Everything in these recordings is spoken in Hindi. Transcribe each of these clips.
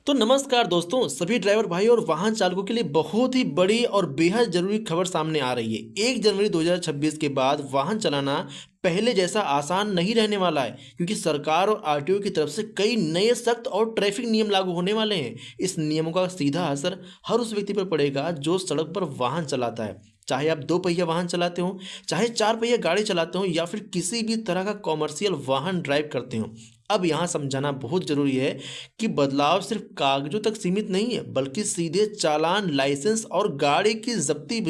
तो नमस्कार दोस्तों, सभी ड्राइवर भाई और वाहन चालकों के लिए बहुत ही बड़ी और बेहद ज़रूरी खबर सामने आ रही है। 1 जनवरी 2026 के बाद वाहन चलाना पहले जैसा आसान नहीं रहने वाला है, क्योंकि सरकार और आरटीओ की तरफ से कई नए सख्त और ट्रैफिक नियम लागू होने वाले हैं। इस नियमों का सीधा असर हर उस व्यक्ति पर पड़ेगा जो सड़क पर वाहन चलाता है। चाहे आप 2 पहिया वाहन चलाते हो, चाहे 4 पहिया गाड़ी चलाते हो या फिर किसी भी तरह का कॉमर्शियल वाहन ड्राइव करते हो। अब यहाँ समझाना बहुत ज़रूरी है कि बदलाव सिर्फ कागजों तक सीमित नहीं है, बल्कि सीधे चालान, लाइसेंस और गाड़ी की जब्ती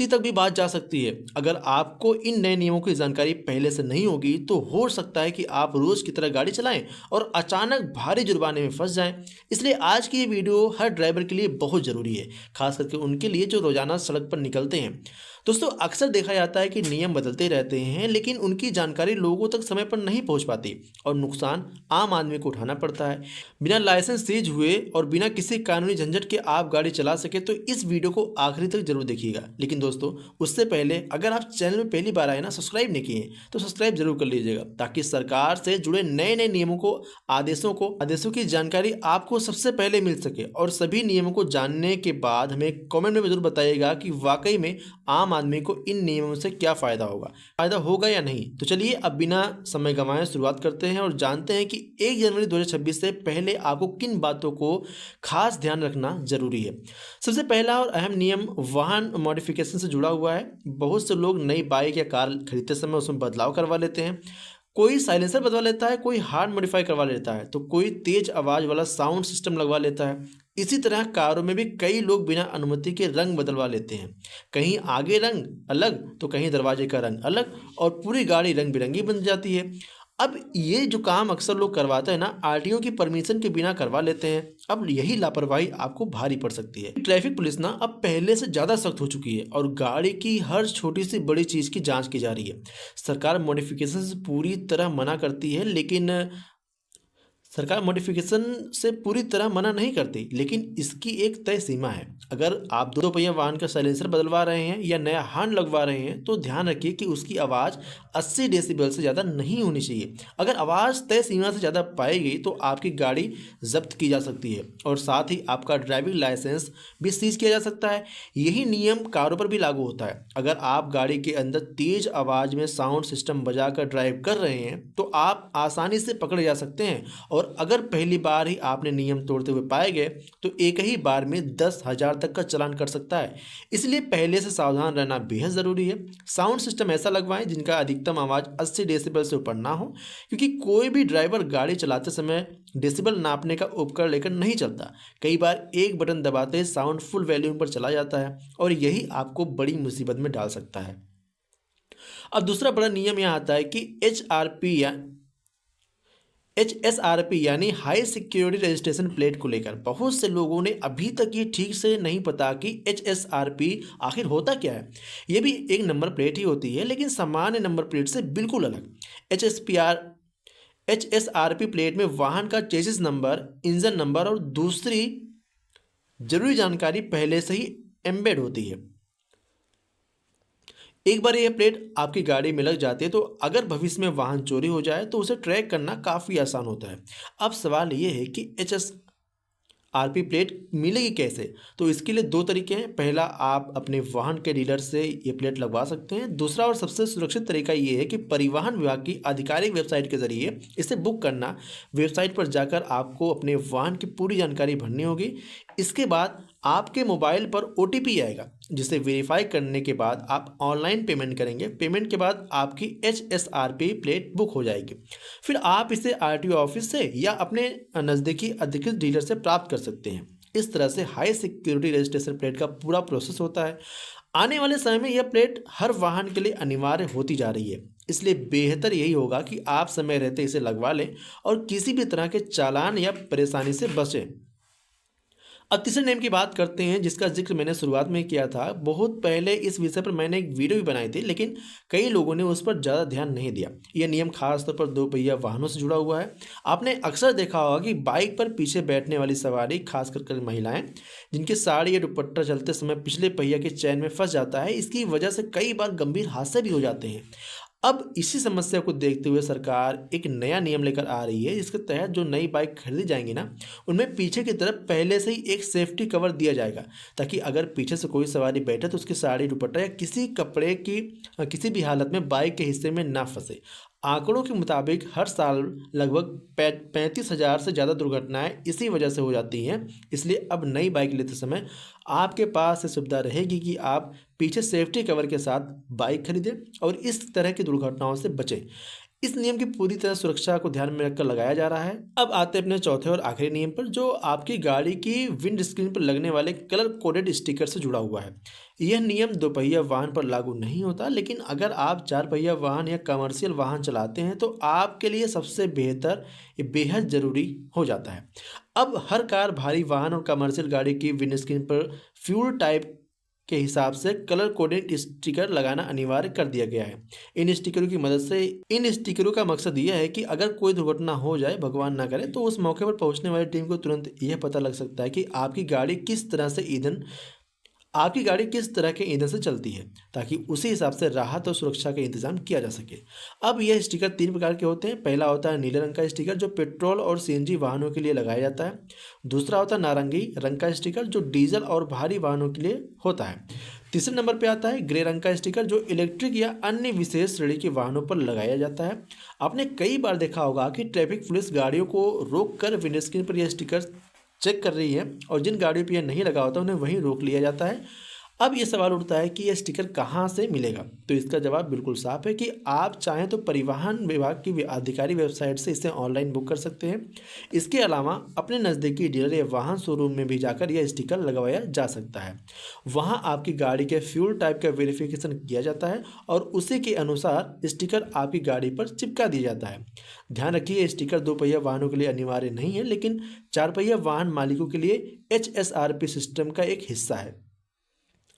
तक भी बात जा सकती है। अगर आपको इन नए नियमों की जानकारी पहले से नहीं होगी तो हो सकता है कि आप रोज की तरह गाड़ी चलाएं और अचानक भारी जुर्माने में फंस जाएं। इसलिए आज की ये वीडियो हर ड्राइवर के लिए बहुत ज़रूरी है, खास करके उनके लिए जो रोजाना सड़क पर निकलते हैं। दोस्तों, अक्सर देखा जाता है कि नियम बदलते रहते हैं, लेकिन उनकी जानकारी लोगों तक समय पर नहीं पहुंच पाती और नुकसान आम आदमी को उठाना पड़ता है। बिना लाइसेंस सीज हुए और बिना किसी कानूनी झंझट के आप गाड़ी चला सके तो इस वीडियो को आखिरी तक जरूर देखिएगा। लेकिन दोस्तों, उससे पहले अगर आप चैनल में पहली बार आए ना, सब्सक्राइब नहीं किए तो सब्सक्राइब जरूर कर लीजिएगा, ताकि सरकार से जुड़े नए नए नियमों को आदेशों की जानकारी आपको सबसे पहले मिल सके। और सभी नियमों को जानने के बाद हमें कमेंट में जरूर बताइएगा कि वाकई में आम आदमी को इन नियमों से क्या फायदा होगा या नहीं। तो चलिए अब बिना समय गंवाए शुरुआत करते हैं और जानते हैं कि 1 जनवरी 2026 से पहले आपको किन बातों को खास ध्यान रखना जरूरी है। सबसे पहला और अहम नियम वाहन मॉडिफिकेशन से जुड़ा हुआ है। बहुत से लोग नई बाइक या कार खरीदते समय उसमें बदलाव करवा लेते हैं। कोई साइलेंसर बदलवा लेता है, कोई हार्ड मॉडिफाई करवा लेता है, तो कोई तेज आवाज़ वाला साउंड सिस्टम लगवा लेता है। इसी तरह कारों में भी कई लोग बिना अनुमति के रंग बदलवा लेते हैं। कहीं आगे रंग अलग तो कहीं दरवाजे का रंग अलग, और पूरी गाड़ी रंग बिरंगी बन जाती है। अब ये जो काम अक्सर लोग करवाते हैं ना, आरटीओ की परमिशन के बिना करवा लेते हैं। अब यही लापरवाही आपको भारी पड़ सकती है। ट्रैफिक पुलिस ना अब पहले से ज़्यादा सख्त हो चुकी है और गाड़ी की हर छोटी सी बड़ी चीज़ की जांच की जा रही है। सरकार मॉडिफिकेशन से पूरी तरह मना करती है, लेकिन सरकार मॉडिफिकेशन से पूरी तरह मना नहीं करती, लेकिन इसकी एक तय सीमा है। अगर आप 2 पहिया वाहन का साइलेंसर बदलवा रहे हैं या नया हॉर्न लगवा रहे हैं तो ध्यान रखिए कि उसकी आवाज़ 80 डेसिबल से ज़्यादा नहीं होनी चाहिए। अगर आवाज़ तय सीमा से ज़्यादा पाई गई तो आपकी गाड़ी जब्त की जा सकती है और साथ ही आपका ड्राइविंग लाइसेंस भी सीज किया जा सकता है। यही नियम कारों पर भी लागू होता है। अगर आप गाड़ी के अंदर तेज आवाज़ में साउंड सिस्टम बजाकर ड्राइव कर रहे हैं तो आप आसानी से पकड़े जा सकते हैं, और अगर पहली बार ही आपने नियम तोड़ते हुए पाए गए तो एक ही बार में 10,000 तक का चालान कर सकता है। इसलिए पहले से सावधान रहना बेहद ज़रूरी है। साउंड सिस्टम ऐसा लगवाएं जिनका अधिकतम आवाज़ 80 डेसिबल से ऊपर ना हो, क्योंकि कोई भी ड्राइवर गाड़ी चलाते समय डेसिबल नापने का उपकरण लेकर नहीं चलता। कई बार एक बटन दबाते ही साउंड फुल वॉल्यूम पर चला जाता है और यही आपको बड़ी मुसीबत में डाल सकता है। अब दूसरा बड़ा नियम यहाँ आता है कि HSRP यानी हाई सिक्योरिटी रजिस्ट्रेशन प्लेट को लेकर बहुत से लोगों ने अभी तक ये ठीक से नहीं पता कि HSRP आखिर होता क्या है। ये भी एक नंबर प्लेट ही होती है, लेकिन सामान्य नंबर प्लेट से बिल्कुल अलग। HSRP प्लेट में वाहन का चेसिस नंबर, इंजन नंबर और दूसरी जरूरी जानकारी पहले से ही एम्बेड होती है। एक बार यह प्लेट आपकी गाड़ी में लग जाती है तो अगर भविष्य में वाहन चोरी हो जाए तो उसे ट्रैक करना काफ़ी आसान होता है। अब सवाल ये है कि HSRP प्लेट मिलेगी कैसे? तो इसके लिए 2 तरीके हैं। पहला, आप अपने वाहन के डीलर से ये प्लेट लगवा सकते हैं। दूसरा और सबसे सुरक्षित तरीका ये है कि परिवहन विभाग की आधिकारिक वेबसाइट के जरिए इसे बुक करना। वेबसाइट पर जाकर आपको अपने वाहन की पूरी जानकारी भरनी होगी। इसके बाद आपके मोबाइल पर OTP आएगा, जिसे वेरीफाई करने के बाद आप ऑनलाइन पेमेंट करेंगे। पेमेंट के बाद आपकी HSRP प्लेट बुक हो जाएगी। फिर आप इसे RTO ऑफिस से या अपने नज़दीकी अधिकृत डीलर से प्राप्त कर सकते हैं। इस तरह से हाई सिक्योरिटी रजिस्ट्रेशन प्लेट का पूरा प्रोसेस होता है। आने वाले समय में यह प्लेट हर वाहन के लिए अनिवार्य होती जा रही है, इसलिए बेहतर यही होगा कि आप समय रहते इसे लगवा लें और किसी भी तरह के चालान या परेशानी से बचें। अब तीसरे नेम की बात करते हैं, जिसका जिक्र मैंने शुरुआत में किया था। बहुत पहले इस विषय पर मैंने एक वीडियो भी बनाई थी, लेकिन कई लोगों ने उस पर ज़्यादा ध्यान नहीं दिया। यह नियम खासतौर पर 2 पहिया वाहनों से जुड़ा हुआ है। आपने अक्सर देखा होगा कि बाइक पर पीछे बैठने वाली सवारी, खास कर महिलाएं, जिनकी साड़ी या दुपट्टा चलते समय पिछले पहिया के चैन में फंस जाता है। इसकी वजह से कई बार गंभीर हादसे भी हो जाते हैं। अब इसी समस्या को देखते हुए सरकार एक नया नियम लेकर आ रही है, जिसके तहत जो नई बाइक खरीदी जाएंगी ना, उनमें पीछे की तरफ पहले से ही एक सेफ्टी कवर दिया जाएगा, ताकि अगर पीछे से कोई सवारी बैठे तो उसकी साड़ी, दुपट्टा या किसी कपड़े की किसी भी हालत में बाइक के हिस्से में ना फंसे। आंकड़ों के मुताबिक हर साल लगभग 35,000 से ज़्यादा दुर्घटनाएं इसी वजह से हो जाती हैं। इसलिए अब नई बाइक लेते समय आपके पास ये सुविधा रहेगी कि आप पीछे सेफ्टी कवर के साथ बाइक खरीदें और इस तरह की दुर्घटनाओं से बचें। इस नियम की पूरी तरह सुरक्षा को ध्यान में रखकर लगाया जा रहा है। अब आते हैं अपने चौथे और आखिरी नियम पर, जो आपकी गाड़ी की विंड स्क्रीन पर लगने वाले कलर कोडेड स्टिकर से जुड़ा हुआ है। यह नियम दोपहिया वाहन पर लागू नहीं होता, लेकिन अगर आप चार पहिया वाहन या कमर्शियल वाहन चलाते हैं तो आपके लिए सबसे बेहतर, ये बेहद ज़रूरी हो जाता है। अब हर कार, भारी वाहन और कमर्शियल गाड़ी की विंड स्क्रीन पर फ्यूल टाइप के हिसाब से कलर कोडेड स्टिकर लगाना अनिवार्य कर दिया गया है। इन स्टिकरों की मदद से, इन स्टिकरों का मकसद यह है कि अगर कोई दुर्घटना हो जाए, भगवान ना करे, तो उस मौके पर पहुंचने वाली टीम को तुरंत यह पता लग सकता है कि आपकी गाड़ी किस तरह के ईंधन से चलती है, ताकि उसी हिसाब से राहत और सुरक्षा का इंतजाम किया जा सके। अब यह स्टिकर 3 प्रकार के होते हैं। पहला होता है नीले रंग का स्टिकर, जो पेट्रोल और सीएनजी वाहनों के लिए लगाया जाता है। दूसरा होता है नारंगी रंग का स्टिकर, जो डीजल और भारी वाहनों के लिए होता है। तीसरे नंबर पर आता है ग्रे रंग का स्टिकर, जो इलेक्ट्रिक या अन्य विशेष श्रेणी के वाहनों पर लगाया जाता है। आपने कई बार देखा होगा कि ट्रैफिक पुलिस गाड़ियों को रोक कर विंड स्क्रीन पर यह स्टिकर चेक कर रही है, और जिन गाड़ियों पर यह नहीं लगा होता उन्हें वहीं रोक लिया जाता है। अब ये सवाल उठता है कि यह स्टिकर कहाँ से मिलेगा, तो इसका जवाब बिल्कुल साफ है कि आप चाहें तो परिवहन विभाग की आधिकारिक वेबसाइट से इसे ऑनलाइन बुक कर सकते हैं। इसके अलावा अपने नज़दीकी डीलर या वाहन शोरूम में भी जाकर यह स्टिकर लगवाया जा सकता है। वहाँ आपकी गाड़ी के फ्यूल टाइप का वेरिफिकेशन किया जाता है और उसी के अनुसार स्टिकर आपकी गाड़ी पर चिपका दिया जाता है। ध्यान रखिए, स्टिकर 2 पहिया वाहनों के लिए अनिवार्य नहीं है, लेकिन 4 पहिया वाहन मालिकों के लिए HSRP सिस्टम का एक हिस्सा है।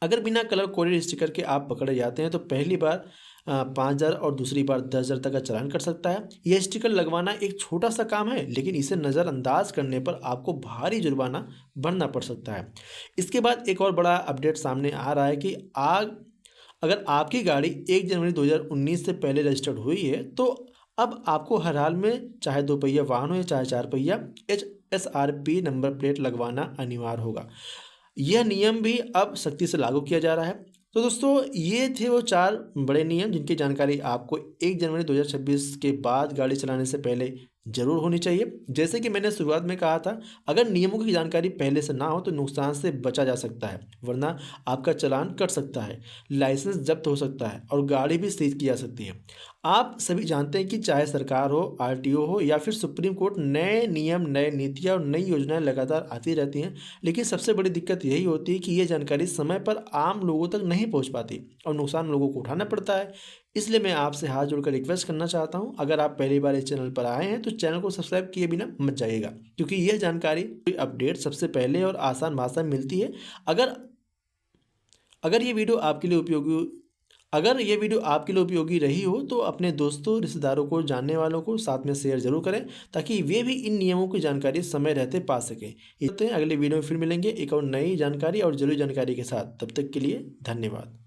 अगर बिना कलर कोडेड स्टिकर के आप पकड़े जाते हैं तो पहली बार 5,000 और दूसरी बार 10,000 तक का चालान कर सकता है। यह स्टिकर लगवाना एक छोटा सा काम है, लेकिन इसे नज़रअंदाज करने पर आपको भारी जुर्माना भरना पड़ सकता है। इसके बाद एक और बड़ा अपडेट सामने आ रहा है कि अगर आपकी गाड़ी 1 जनवरी 2019 से पहले रजिस्टर्ड हुई है तो अब आपको हर हाल में, चाहे 2 पहिया वाहन हो या चाहे 4 पहिया, HSRP नंबर प्लेट लगवाना अनिवार्य होगा। यह नियम भी अब सख्ती से लागू किया जा रहा है। तो दोस्तों, ये थे वो 4 बड़े नियम जिनकी जानकारी आपको 1 जनवरी 2026 के बाद गाड़ी चलाने से पहले ज़रूर होनी चाहिए। जैसे कि मैंने शुरुआत में कहा था, अगर नियमों की जानकारी पहले से ना हो तो नुकसान से बचा जा सकता है, वरना आपका चालान कट सकता है, लाइसेंस जब्त हो सकता है और गाड़ी भी सीज की जा सकती है। आप सभी जानते हैं कि चाहे सरकार हो, RTO हो या फिर सुप्रीम कोर्ट, नए नियम, नए नीतियाँ और नई योजनाएं लगातार आती रहती हैं, लेकिन सबसे बड़ी दिक्कत यही होती है कि ये जानकारी समय पर आम लोगों तक नहीं पहुंच पाती और नुकसान लोगों को उठाना पड़ता है। इसलिए मैं आपसे हाथ जोड़कर रिक्वेस्ट करना चाहता हूं, अगर आप पहली बार इस चैनल पर आए हैं तो चैनल को सब्सक्राइब किए बिना मत जाइएगा, क्योंकि यह जानकारी, अपडेट सबसे पहले और आसान भाषा में मिलती है। अगर अगर ये वीडियो आपके लिए उपयोगी अगर ये वीडियो आपके लिए उपयोगी रही हो तो अपने दोस्तों, रिश्तेदारों को, जानने वालों को साथ में शेयर जरूर करें, ताकि वे भी इन नियमों की जानकारी समय रहते पा सकें। अगले वीडियो में फिर मिलेंगे एक और नई जानकारी और जरूरी जानकारी के साथ। तब तक के लिए धन्यवाद।